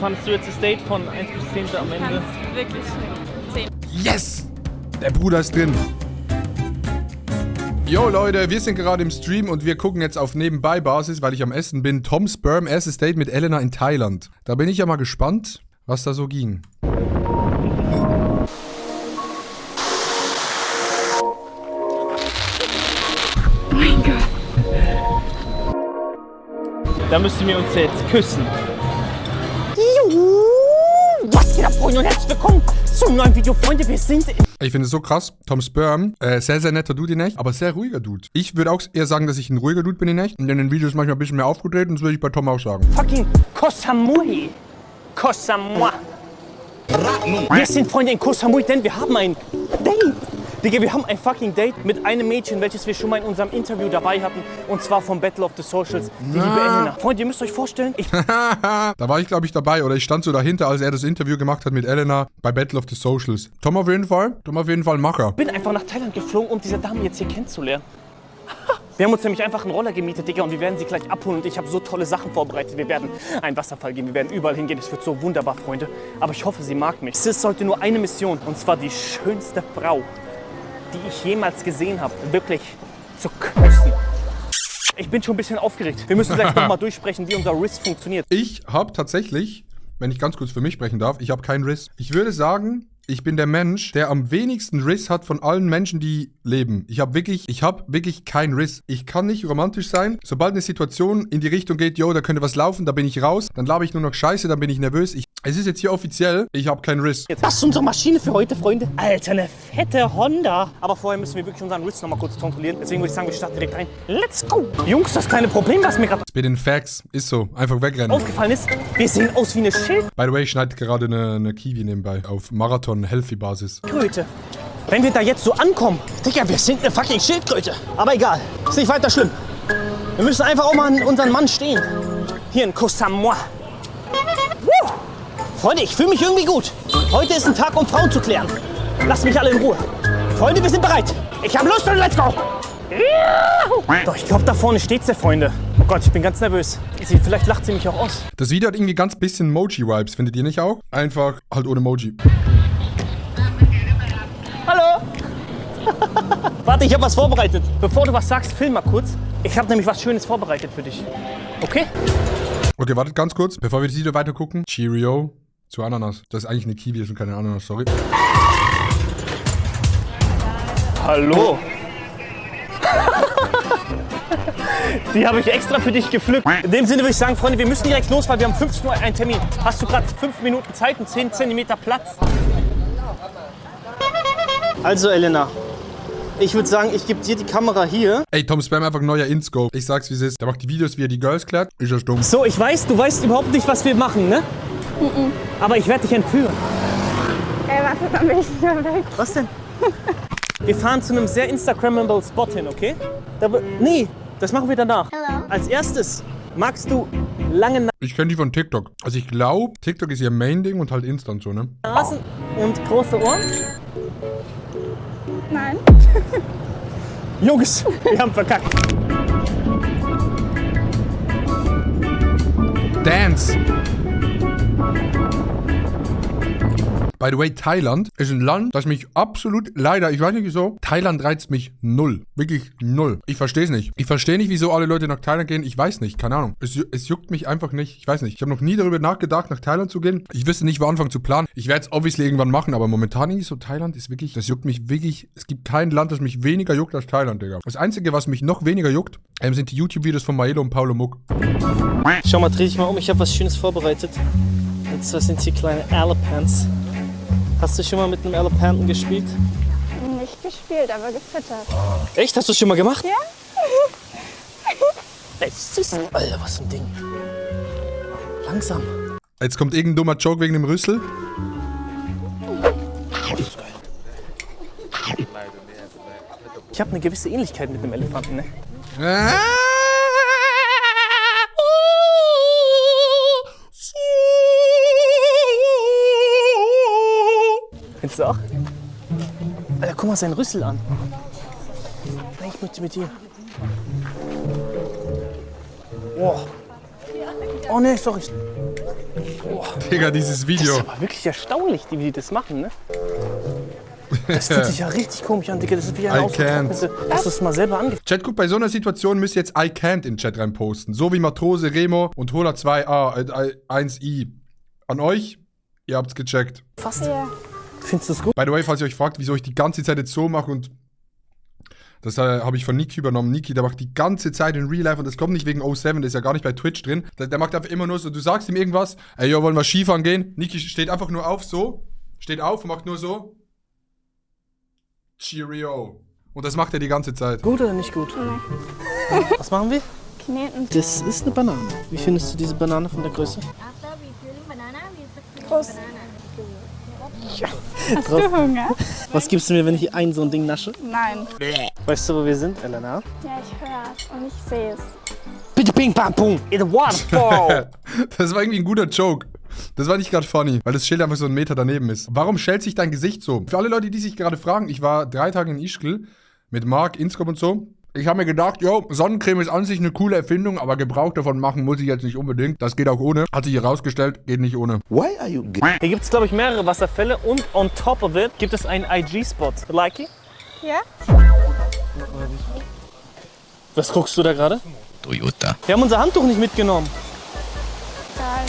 Fandest du jetzt das Date von 1 bis 10 am Ende? Wirklich 10. Yes! Der Bruder ist drin. Yo Leute, wir sind gerade im Stream und wir gucken jetzt auf Nebenbei-Basis, weil ich am Essen bin. Tom Sperm, erstes Date mit Elena in Thailand. Da bin ich ja mal gespannt, was da so ging. Oh mein Gott. Da müssen wir uns jetzt küssen. Was geht ab, Freunde, und herzlich willkommen zum neuen Video, Freunde. Wir sind Ich finde es so krass. Tom Sperm, sehr, sehr netter Dude in echt, aber sehr ruhiger Dude. Ich würde auch eher sagen, dass ich ein ruhiger Dude bin in echt. Und in den Videos manchmal ein bisschen mehr aufgedreht und das würde ich bei Tom auch sagen. fucking Koh Samui. Koh Samui. Wir sind, Freunde, in Koh Samui, denn wir haben ein Date. Digga, wir haben ein fucking Date mit einem Mädchen, welches wir schon mal in unserem Interview dabei hatten. Und zwar vom Battle of the Socials, die liebe Elena. Freunde, ihr müsst euch vorstellen, Da war ich, glaube ich, dabei oder ich stand so dahinter, als er das Interview gemacht hat mit Elena bei Battle of the Socials. Tom auf jeden Fall Macher. bin einfach nach Thailand geflogen, um diese Dame jetzt hier kennenzulernen. Wir haben uns nämlich einfach einen Roller gemietet, Digga, und wir werden sie gleich abholen. Und ich habe so tolle Sachen vorbereitet. Wir werden einen Wasserfall gehen, wir werden überall hingehen. Es wird so wunderbar, Freunde. Aber ich hoffe, sie mag mich. Es ist heute nur eine Mission, und zwar die schönste Frau, die ich jemals gesehen habe, wirklich zu küssen. Ich bin schon ein bisschen aufgeregt. Wir müssen gleich nochmal durchsprechen, wie unser Riss funktioniert. Ich habe tatsächlich, wenn ich ganz kurz für mich sprechen darf, ich habe keinen Riss. Ich würde sagen, ich bin der Mensch, der am wenigsten Riss hat von allen Menschen, die leben. Ich habe wirklich keinen Riss. Ich kann nicht romantisch sein. Sobald eine Situation in die Richtung geht, yo, da könnte was laufen, da bin ich raus. Dann laber ich nur noch Scheiße, dann bin ich nervös. Es ist jetzt hier offiziell, ich habe keinen Riss. Das ist unsere Maschine für heute, Freunde. Alter, eine fette Honda. Aber vorher müssen wir wirklich unseren Riss nochmal kurz kontrollieren. Deswegen würde ich sagen, wir starten direkt rein. Let's go. Jungs, das kleine Problem, was mir gerade Mit den Facts, ist so. Einfach wegrennen. aufgefallen ist, wir sehen aus wie eine Schildkröte. By the way, ich schneide gerade eine Kiwi nebenbei auf Marathon-Healthy-Basis. Wenn wir da jetzt so ankommen, Digga, wir sind eine fucking Schildkröte. Aber egal, ist nicht weiter schlimm. Wir müssen einfach auch mal an unseren Mann stehen. Hier in Koh Samui. Woo! Freunde, ich fühle mich irgendwie gut. Heute ist ein Tag, um Frauen zu klären. Lasst mich alle in Ruhe. Freunde, wir sind bereit. Ich habe Lust und let's go. Doch, ich glaube, da vorne steht sie, Freunde. Oh Gott, ich bin ganz nervös. Vielleicht lacht sie mich auch aus. Das Video hat irgendwie ganz bisschen Moji-Vibes, findet ihr nicht auch? Einfach halt ohne Moji. Hallo! Warte, ich habe was vorbereitet. Bevor du was sagst, film mal kurz. Ich habe nämlich was Schönes vorbereitet für dich. Okay? Okay, wartet ganz kurz, bevor wir das Video weiter gucken. Cheerio zu Ananas. Das ist eigentlich eine Kiwi, das ist keine Ananas, sorry. Hallo! Die habe ich extra für dich gepflückt. In dem Sinne würde ich sagen, Freunde, wir müssen direkt los, weil wir haben 15 Uhr einen Termin. Hast du gerade 5 Minuten Zeit und 10 Zentimeter Platz? Also, Elena, ich würde sagen, ich gebe dir die Kamera hier. Ey, Tom Spam einfach ein neuer Inscope. Ich sag's, wie es ist. Der macht die Videos, wie er die Girls klärt. Ist ja stumm. So, ich weiß, du weißt überhaupt nicht, was wir machen, ne? Aber ich werde dich entführen. Ey, warte, dann bin ich wieder weg. Was denn? Wir fahren zu einem sehr Instagrammable Spot hin, okay? Nee, das machen wir danach. Hello. Als erstes, magst du lange Ich kenne die von TikTok. Also ich glaube, TikTok ist ihr Main-Ding und halt Insta und so, ne? Nasen und große Ohren? Nein. Jungs, wir haben verkackt. Dance! By the way, Thailand ist ein Land, das mich absolut, leider, ich weiß nicht wieso, Thailand reizt mich null. Wirklich null. Ich verstehe es nicht. Ich verstehe nicht, wieso alle Leute nach Thailand gehen. Ich weiß nicht, keine Ahnung. Es juckt mich einfach nicht. Ich weiß nicht. Ich habe noch nie darüber nachgedacht, nach Thailand zu gehen. Ich wüsste nicht, wo anfangen zu planen. Ich werde es obviously irgendwann machen, aber momentan irgendwie so, Thailand ist wirklich, das juckt mich wirklich, es gibt kein Land, das mich weniger juckt als Thailand, Digga. Das Einzige, was mich noch weniger juckt, sind die YouTube-Videos von Maelo und Paulo Muck. Schau mal, dreh dich mal um, ich habe was Schönes vorbereitet. Und zwar sind hier kleine Elephants. Hast du schon mal mit einem Elefanten gespielt? Nicht gespielt, aber gefüttert. Echt? Hast du es schon mal gemacht? Ja? Ey, süß. Alter, was für ein Ding. Langsam. Jetzt kommt irgendein dummer Joke wegen dem Rüssel. Ich habe eine gewisse Ähnlichkeit mit einem Elefanten, ne? Findest du auch? Alter, guck mal seinen Rüssel an. Nein, ich möchte mit dir. Oh. Oh ne, sorry. Digga, dieses Video. Aber wirklich erstaunlich, wie die das machen, ne? Das fühlt sich ja richtig komisch an, Digga. Das ist wie ein Austrocknete. Hast du es mal selber angefangen? Chat, guck, bei so einer Situation müsst ihr jetzt I can't in den Chat reinposten. So wie Matrose, Remo und Hola 2a, 1i. An euch, ihr habt's gecheckt. Fast. Ja. Findest du es gut? By the way, falls ihr euch fragt, wieso ich die ganze Zeit jetzt so mache und das habe ich von Niki übernommen. Niki, der macht die ganze Zeit in Real Life und das kommt nicht wegen 07, der ist ja gar nicht bei Twitch drin. Der macht einfach immer nur so, du sagst ihm irgendwas, ey, jo, wollen wir Skifahren gehen? Niki steht einfach nur auf, so, steht auf und macht nur so. Cheerio. Und das macht er die ganze Zeit. Gut oder nicht gut? Nee. Was machen wir? Kneten. Das ist eine Banane. Wie findest du diese Banane von der Größe? Groß. Hast du Hunger? Was gibst du mir, wenn ich so ein Ding nasche? Nein. Weißt du, wo wir sind, Elena? Ja, ich höre es und ich sehe es. Bitte ping, pam, pum, in the waterfall. Das war irgendwie ein guter Joke. Das war nicht gerade funny, weil das Schild einfach so einen Meter daneben ist. Warum schält sich dein Gesicht so? Für alle Leute, die sich gerade fragen, ich war 3 Tage in Ischgl mit Marc, Inscope und so. Ich habe mir gedacht, jo, Sonnencreme ist an sich eine coole Erfindung, aber Gebrauch davon machen muss ich jetzt nicht unbedingt. Das geht auch ohne. Hat sich herausgestellt, geht nicht ohne. Hier gibt es, glaube ich, mehrere Wasserfälle und on top of it gibt es einen IG-Spot. Like it? Ja? Was guckst du da gerade? Toyota. Wir haben unser Handtuch nicht mitgenommen.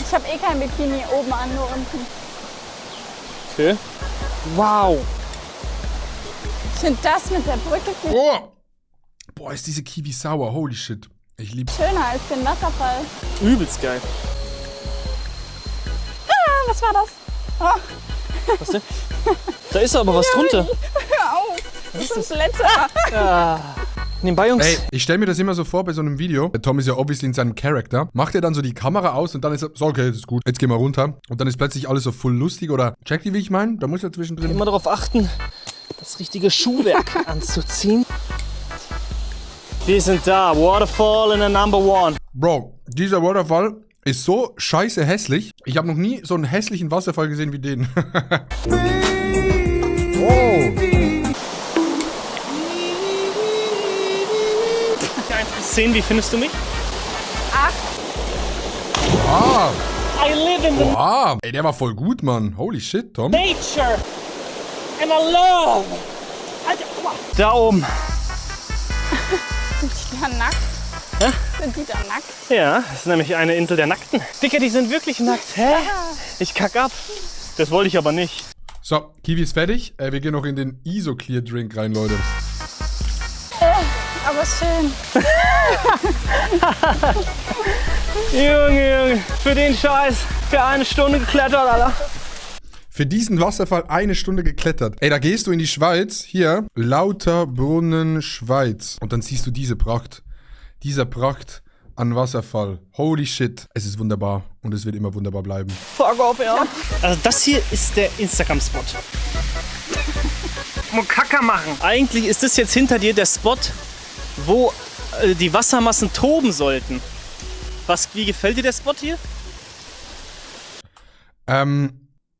Ich habe eh kein Bikini oben an, nur unten. Okay. Wow. Ich finde das mit der Brücke viel Oh! Boah, ist diese Kiwi sauer. Holy shit. Ich lieb's. schöner als den Wasserfall. Übelst geil. Ah, was war das? Oh, Was denn? Da ist aber was drunter. hör auf. Das sind Blätter. Nebenbei, Jungs. Ey, ich stell mir das immer so vor bei so einem Video. Der Tom ist ja obviously in seinem Charakter. Macht er dann so die Kamera aus und dann ist er so, okay, das ist gut. Jetzt gehen wir runter. Und dann ist plötzlich alles so voll lustig oder checkt ihr, wie ich meine? Da muss er zwischendrin. Immer darauf achten, das richtige Schuhwerk anzuziehen. Wir sind da. Waterfall in the number 1. Bro, dieser Waterfall ist so scheiße hässlich. Ich habe noch nie so einen hässlichen Wasserfall gesehen wie den. Oh. 1 bis 10, wie findest du mich? 8. Ah, I live in the ah. Ey, der war voll gut, Mann. Holy shit, Tom. nature and I love. Da oben. Sind die da nackt? Hä? Sind die da nackt? Ja, das ist nämlich eine Insel der Nackten. Dicker, die sind wirklich nackt. Hä? Ich kack ab. Das wollte ich aber nicht. So, Kiwi ist fertig. Wir gehen noch in den Isoclear Drink rein, Leute. Aber schön. Junge, für den Scheiß. Für 1 Stunde geklettert, Alter. Für diesen Wasserfall 1 Stunde geklettert. Ey, da gehst du in die Schweiz. Hier, Lauterbrunnen, Schweiz. Und dann siehst du diese Pracht. Dieser Pracht an Wasserfall. Holy shit. Es ist wunderbar. Und es wird immer wunderbar bleiben. Fuck off, ja. Also das hier ist der Instagram-Spot. Muss Kacker machen. Eigentlich ist das jetzt hinter dir der Spot, wo die Wassermassen toben sollten. Wie gefällt dir der Spot hier?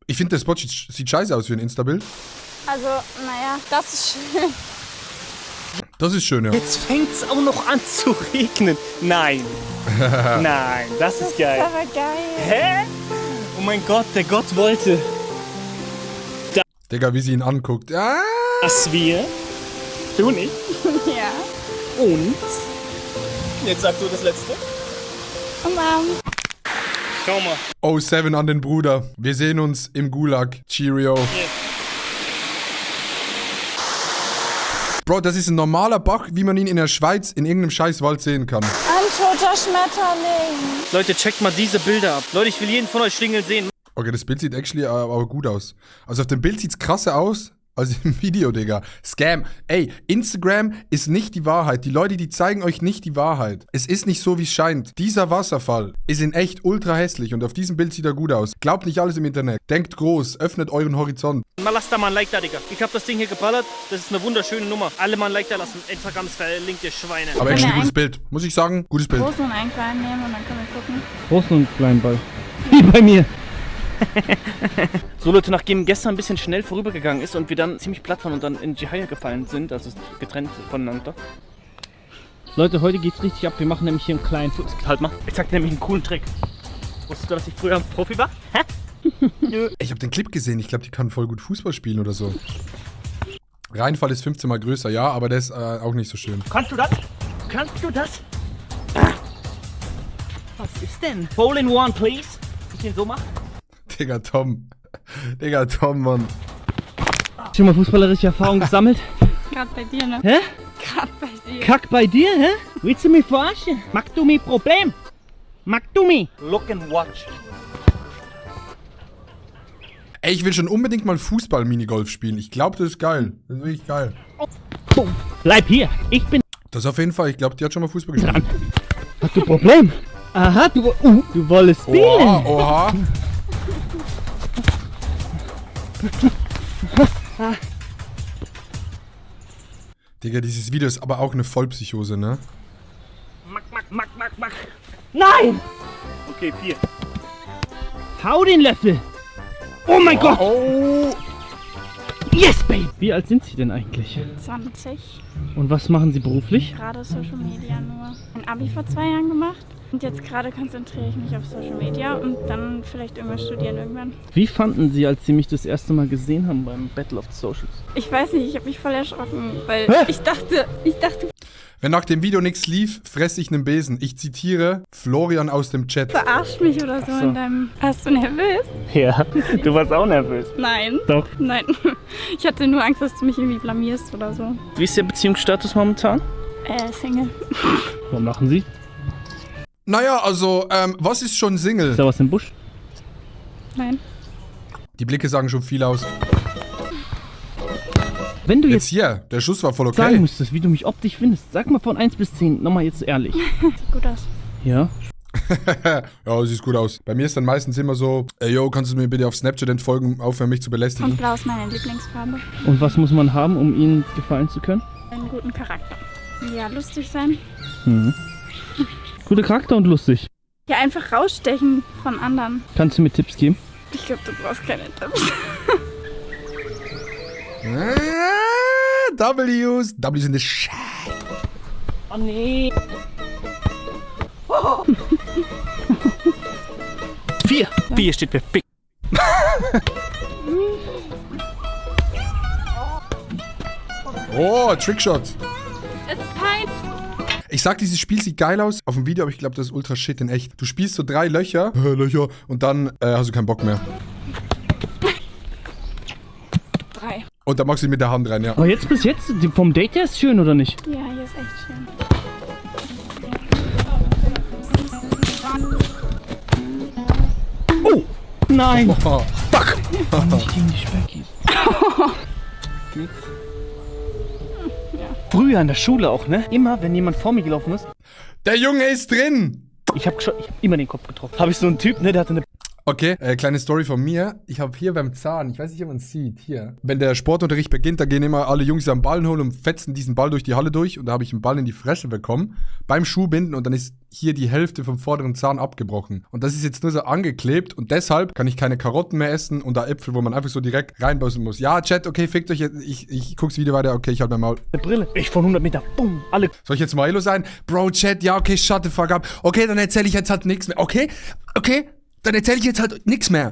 Ich finde, der Spot sieht scheiße aus für ein Insta-Bild. Also, naja, das ist schön. Das ist schön, ja. Jetzt fängt's auch noch an zu regnen. Nein. Nein, das ist geil. Das ist aber geil. Hä? Oh mein Gott, der Gott wollte, Digga, wie sie ihn anguckt. Ah! dass wir... Du nicht. Ja. Und? Jetzt sag du das Letzte. Mom. Schau mal. 07 an den Bruder. Wir sehen uns im Gulag. Cheerio. Bro, das ist ein normaler Bach, wie man ihn in der Schweiz in irgendeinem Scheißwald sehen kann. Ein toter Schmetterling. Leute, checkt mal diese Bilder ab. Leute, ich will jeden von euch Schlingeln sehen. Okay, das Bild sieht actually aber gut aus. Also auf dem Bild sieht's krasser aus als im Video, Digga. Scam. Ey, Instagram ist nicht die Wahrheit. Die Leute, die zeigen euch nicht die Wahrheit. Es ist nicht so, wie es scheint. Dieser Wasserfall ist in echt ultra hässlich und auf diesem Bild sieht er gut aus. Glaubt nicht alles im Internet. Denkt groß. Öffnet euren Horizont. Mal lasst da mal ein Like da, Digga. Ich hab das Ding hier geballert. Das ist eine wunderschöne Nummer. Alle mal ein Like da lassen. Instagram ist verlinkt, ihr Schweine. Aber actually gutes Bild. Muss ich sagen, gutes Bild. Großen und einen kleinen nehmen und dann können wir gucken. Großen und kleinen Ball. Wie bei mir. So Leute, nachdem gestern ein bisschen schnell vorübergegangen ist und wir dann ziemlich platt waren und dann in Jihaya gefallen sind, also getrennt voneinander. Leute, heute geht's richtig ab. Wir machen nämlich hier einen kleinen Fuß. Halt mal, ich zeig dir nämlich einen coolen Trick. Wusstest du, dass ich früher ein Profi war? Hä? Ich habe den Clip gesehen. Ich glaube, die kann voll gut Fußball spielen oder so. Reinfall ist 15 mal größer, ja, aber der ist auch nicht so schön. Kannst du das? Kannst du das? Was ist denn? Hole in one, please. Ich den so mache? Digga, Tom. Digga, Tom, Mann. Schon mal fußballerische Erfahrung gesammelt? Gerade bei dir, ne? Hä? Gerade bei dir. Kack bei dir, hä? Willst du mich verarschen? Mach du mir Problem? Mach du mich? Look and watch. Ey, ich will schon unbedingt mal Fußball-Minigolf spielen. Ich glaube, das ist geil. Das ist wirklich geil. Boom. Bleib hier. Ich bin Das auf jeden Fall. Ich glaube, die hat schon mal Fußball gespielt. dran. Hast du Problem? Aha, du wolltest spielen. Oha, oha. Digga, dieses Video ist aber auch eine Vollpsychose, ne? Mack. Nein! Okay, 4. Hau den Löffel. Oh mein Gott. Oh! Yes, babe. Wie alt sind Sie denn eigentlich? 20. Und was machen Sie beruflich? Gerade Social Media nur. Ein Abi vor 2 Jahren gemacht. Und jetzt gerade konzentriere ich mich auf Social Media und dann vielleicht irgendwas studieren irgendwann. Wie fanden Sie, als Sie mich das erste Mal gesehen haben beim Battle of the Socials? Ich weiß nicht, ich habe mich voll erschrocken, weil Hä? ich dachte, Wenn nach dem Video nichts lief, fresse ich einen Besen. Ich zitiere Florian aus dem Chat. du verarscht mich oder so, in deinem... Warst du nervös? Ja, du warst auch nervös. Nein. Doch. Nein. Ich hatte nur Angst, dass du mich irgendwie blamierst oder so. Wie ist Ihr Beziehungsstatus momentan? Single. Was machen Sie? Naja, also, was ist schon Single? Ist da was im Busch? Nein. Die Blicke sagen schon viel aus. Wenn du Jetzt jetzt hier, der Schuss war voll sagen okay. müsstest, wie du mich optisch findest, sag mal von 1 bis 10, nochmal jetzt ehrlich. Sieht gut aus. Ja? Ja, sieht gut aus. Bei mir ist dann meistens immer so, ey, yo, kannst du mir bitte auf Snapchat entfolgen, aufhören mich zu belästigen? Und blau ist meine Lieblingsfarbe. Und was muss man haben, um ihnen gefallen zu können? Einen guten Charakter. Ja, lustig sein. Mhm. Guter Charakter und lustig. Ja, einfach rausstechen von anderen. Kannst du mir Tipps geben? Ich glaube, du brauchst keine Tipps. W's. W's in the shit. Oh nee. 4. 4 steht für Fick. Oh, Trickshot. Es ist peinlich. Ich sag, dieses Spiel sieht geil aus. Auf dem Video, aber ich glaube, das ist ultra shit in echt. Du spielst so 3 Löcher, und dann hast du keinen Bock mehr. 3. Und dann machst du ihn mit der Hand rein, ja. Aber jetzt bis jetzt, vom Date her ist schön, oder nicht? Ja, hier ist echt schön. Oh! Nein! Oh. Fuck! Nicht gegen die Speckies. Früher in der Schule auch, ne? Immer, wenn jemand vor mir gelaufen ist, Der Junge ist drin! ich hab immer den Kopf getroffen. Habe ich so einen Typ, ne? Der hatte eine... Okay, kleine Story von mir. Ich habe hier beim Zahn, ich weiß nicht, ob man es sieht, hier. Wenn der Sportunterricht beginnt, da gehen immer alle Jungs am Ball holen und fetzen diesen Ball durch die Halle durch. Und da habe ich einen Ball in die Fresse bekommen, beim Schuhbinden, und dann ist hier die Hälfte vom vorderen Zahn abgebrochen. Und das ist jetzt nur so angeklebt und deshalb kann ich keine Karotten mehr essen und da Äpfel, wo man einfach so direkt reinbeißen muss. Ja, Chat, okay, fickt euch jetzt. Ich guck's Video weiter, okay, ich halt mein Maul. Eine Brille. Ich von 100 Meter, bumm, alle. Soll ich jetzt mal Elo sein? Bro, Chat, ja, okay, shut the fuck up. Okay, dann erzähle ich jetzt halt nichts mehr. Okay, dann erzähle ich jetzt halt nichts mehr.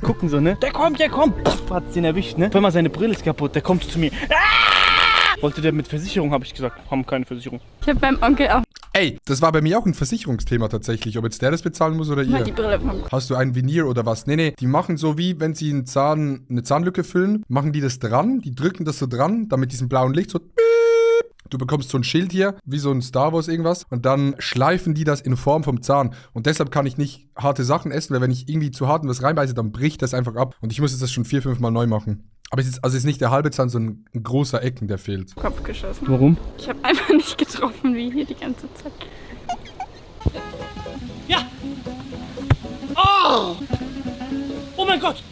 Gucken so, ne? Der kommt! Pff, hat's den erwischt, ne? Wenn mal seine Brille ist kaputt, der kommt zu mir. Ah! Wollte der mit Versicherung, habe ich gesagt. Haben keine Versicherung. Ich habe beim Onkel auch Ey, das war bei mir auch ein Versicherungsthema tatsächlich. Ob jetzt der das bezahlen muss oder mal ihr. die Brille vom Hast du ein Veneer oder was? Nee, die machen so wie, wenn sie eine Zahnlücke füllen, machen die das dran, die drücken das so dran, dann mit diesem blauen Licht so. Du bekommst so ein Schild hier, wie so ein Star Wars irgendwas, und dann schleifen die das in Form vom Zahn. Und deshalb kann ich nicht harte Sachen essen, weil wenn ich irgendwie zu hart in was reinbeiße, dann bricht das einfach ab. Und ich muss jetzt das schon 4-5 Mal neu machen. Aber es ist nicht der halbe Zahn, sondern ein großer Ecken, der fehlt. Kopf geschossen. Warum? Ich habe einfach nicht getroffen, wie hier die ganze Zeit. Ja! Oh! Oh mein Gott!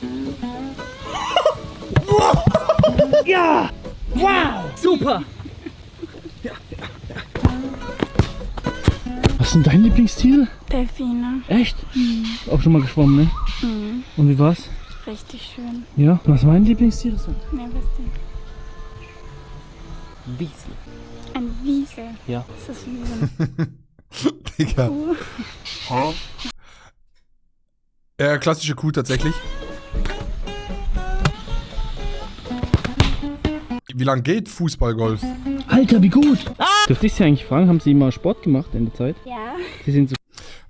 Ja! Wow! Super! Was sind deine Lieblingstiere? Delfine. Echt? Auch schon mal geschwommen, ne? Mhm. Und wie war's? Richtig schön. Ja? Was meine Lieblingstiere sind? Ja, wisst ihr. Wiesel. Ein Wiesel. Ja. Das ist wie so ein Digga. Kuh. Klassische Kuh tatsächlich. Wie lang geht Fußballgolf? Alter, wie gut. Dürfte ich Sie eigentlich fragen, haben Sie mal Sport gemacht in der Zeit? Ja. Sie sind so...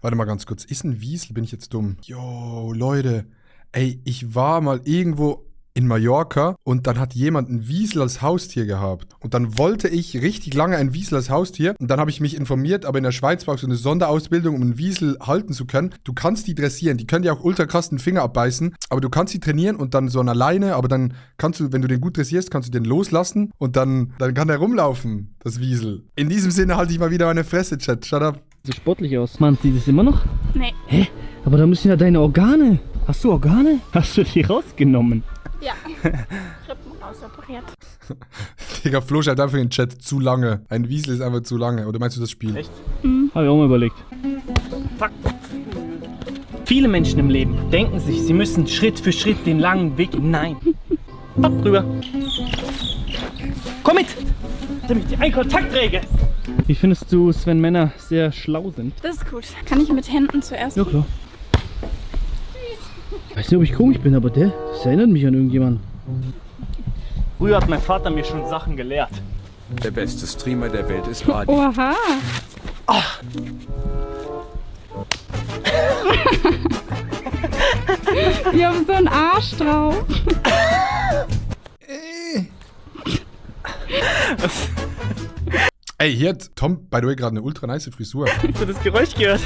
Warte mal ganz kurz. Ist ein Wiesel? Bin ich jetzt dumm? Jo, Leute. Ey, ich war mal irgendwo in Mallorca und dann hat jemand ein Wiesel als Haustier gehabt. Und dann wollte ich richtig lange ein Wiesel als Haustier. Und dann habe ich mich informiert, aber in der Schweiz brauchst du eine Sonderausbildung, um einen Wiesel halten zu können. Du kannst die dressieren. Die können dir auch ultra krass den Finger abbeißen. Aber du kannst sie trainieren und dann so an der Leine. Aber dann kannst du, wenn du den gut dressierst, kannst du den loslassen. Und dann kann der rumlaufen, das Wiesel. In diesem Sinne halte ich mal wieder meine Fresse, Chat. Shut up. So sportlich aus. Mann, sieht das immer noch? Nee. Hä? Aber da müssen ja deine Organe. Hast du Organe? Hast du die rausgenommen? Ja. Rippen rausoperiert. Digga, Flo schreibt einfach in den Chat zu lange. Ein Wiesel ist einfach zu lange. Oder meinst du das Spiel? Echt? Hab ich auch mal überlegt. Fuck. Viele Menschen im Leben denken sich, sie müssen Schritt für Schritt den langen Weg. Nein. Hopp, rüber. Komm mit! Damit ich einen Kontakt rege. Wie findest du es, wenn Männer sehr schlau sind? Das ist gut. Kann ich mit Händen zuerst? Ja, klar. Ich weiß nicht, ob ich komisch bin, aber das erinnert mich an irgendjemanden. Früher hat mein Vater mir schon Sachen gelehrt. Der beste Streamer der Welt ist Adi. Oha. Wir haben so einen Arsch drauf. Ey, hier hat Tom, by the way, gerade eine ultra nice Frisur. Hast du das Geräusch gehört?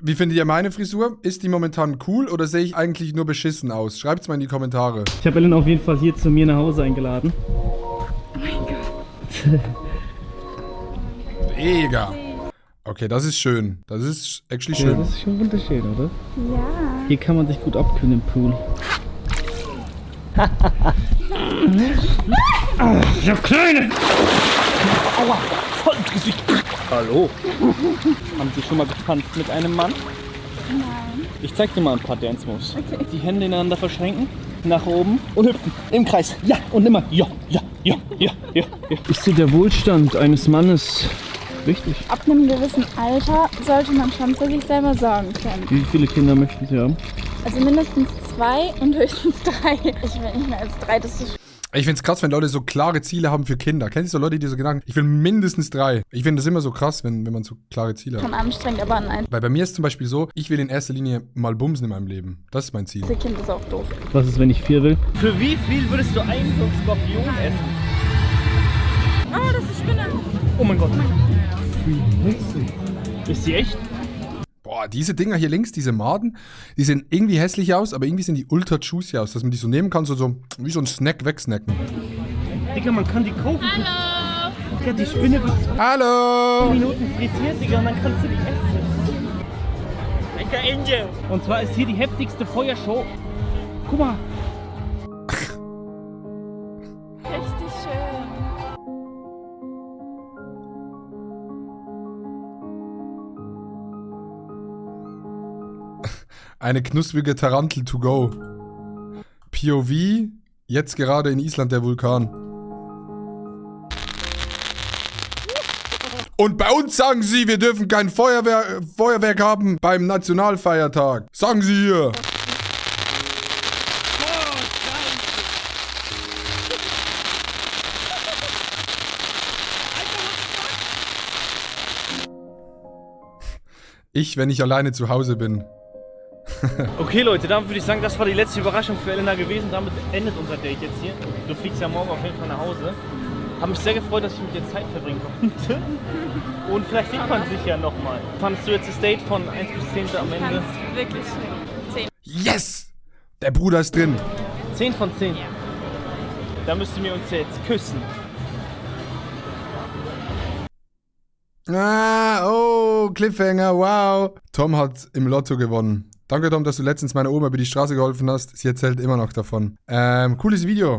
Wie findet ihr meine Frisur? Ist die momentan cool oder sehe ich eigentlich nur beschissen aus? Schreibt's mal in die Kommentare. Ich habe Ellen auf jeden Fall hier zu mir nach Hause eingeladen. Oh mein Gott. Mega. Okay, das ist schön. Das ist actually Ja, schön. das ist schon wunderschön, oder? Ja. Hier kann man sich gut abkühlen im Pool. Ich hab kleine! Aua! Voll ins Gesicht! Hallo! Haben Sie schon mal getanzt mit einem Mann? Nein. Ich zeig dir mal ein paar Dance Moves. Okay. Die Hände ineinander verschränken, nach oben und hüpfen. Im Kreis. Ja, und immer. Ja, ja, ja, ja, ja, ja. Ist dir der Wohlstand eines Mannes wichtig? Ab einem gewissen Alter sollte man schon für sich selber sorgen können. Wie viele Kinder möchten Sie haben? Also mindestens 2 und höchstens 3. Ich will nicht mehr als 3, das ist Ich find's krass, wenn Leute so klare Ziele haben für Kinder. Kennst du so Leute, die so Gedanken, ich will mindestens 3. Ich finde das immer so krass, wenn man so klare Ziele schon hat. anstrengend, aber ein Weil bei mir ist zum Beispiel so, ich will in erster Linie mal bumsen in meinem Leben. Das ist mein Ziel. Einzelkind ist auch doof. Was ist, wenn ich 4 will? Für wie viel würdest du einen so einen Skorpion essen? Oh, das ist Spinne. Oh mein Gott. Ist sie echt? Boah, diese Dinger hier links, diese Maden, die sehen irgendwie hässlich aus, aber irgendwie sind die ultra juicy aus, dass man die so nehmen kann, so wie so ein Snack wegsnacken. Digga, man kann die kaufen. Hallo! Digga, die Spinne wird 2 Hallo! Minuten frittiert, Digga, und dann kannst du die essen. Lecker Angel! Und zwar ist hier die heftigste Feuershow. Guck mal. Richtig schön. Eine knusprige Tarantel to go. POV, jetzt gerade in Island der Vulkan. Und bei uns sagen sie, wir dürfen kein Feuerwerk haben beim Nationalfeiertag. Sagen sie hier. Ich, wenn ich alleine zu Hause bin. Okay, Leute, damit würde ich sagen, das war die letzte Überraschung für Elena gewesen. Damit endet unser Date jetzt hier. Du fliegst ja morgen auf jeden Fall nach Hause. Habe mich sehr gefreut, dass ich mit dir Zeit verbringen konnte. Und vielleicht sieht man sich ja nochmal. Fandest du jetzt das Date von 1 bis 10 am Ende? Kannst wirklich 10. Yes! Der Bruder ist drin. 10 von 10? Ja. Da müssten wir uns jetzt küssen. Oh, Cliffhanger, wow. Tom hat im Lotto gewonnen. Danke, Tom, dass du letztens meiner Oma über die Straße geholfen hast. Sie erzählt immer noch davon. Cooles Video.